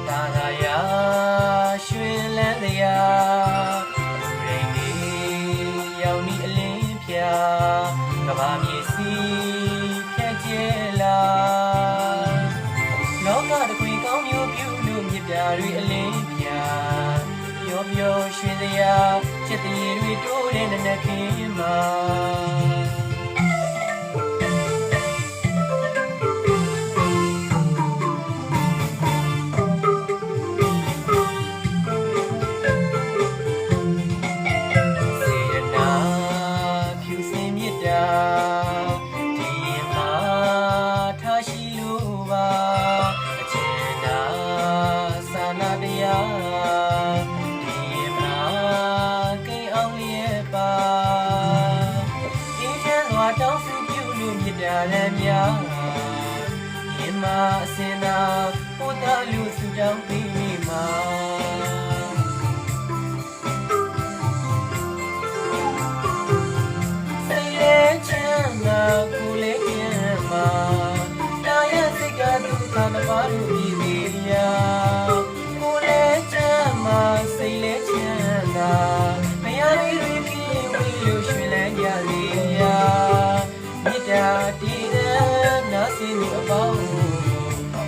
သာသာယာရွှင်လန်းရာရိန်ဒီရောက်နီအလင်းဖြာကဘာမြေစီဖြန့်ကျဲလာလောကတခွေကောင်းမျိုးပြုလို့မြစ်ပြတွေအလင်းဖြာပျော်ပျော်ရွှင်စရာချစ်တရေတွေတိုးတဲ့နနက်ခင်းမှာဒီမှာထားရှိလို့ပါအချင်သာသာနာတရားဒီမှာကိန်းအောင်လျက်ပါဒီချမ်းစွာတောင်းစုပြုလို့မြစ်တာလည်းများဒီမှာအစင်သာပို့တာလို့ဆုတောင်းပြီးမိမှာကိုလေးကျန်မှာတာရစိတ်ကဒုက္ခမပါလို့ပြည်သေးရာကိုလေးကျန်မှာစိတ်လေးချမ်းသာမရသေးတွေပြည့်ဝလို့ရွှင်လန်းကြသေးရာမေတ္တာတည်တဲ့နာစင်သူအပေါင်း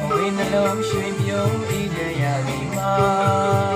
ဝေနှလုံးရွှင်ပြုံးဤတဲ့ရာဒီမှာ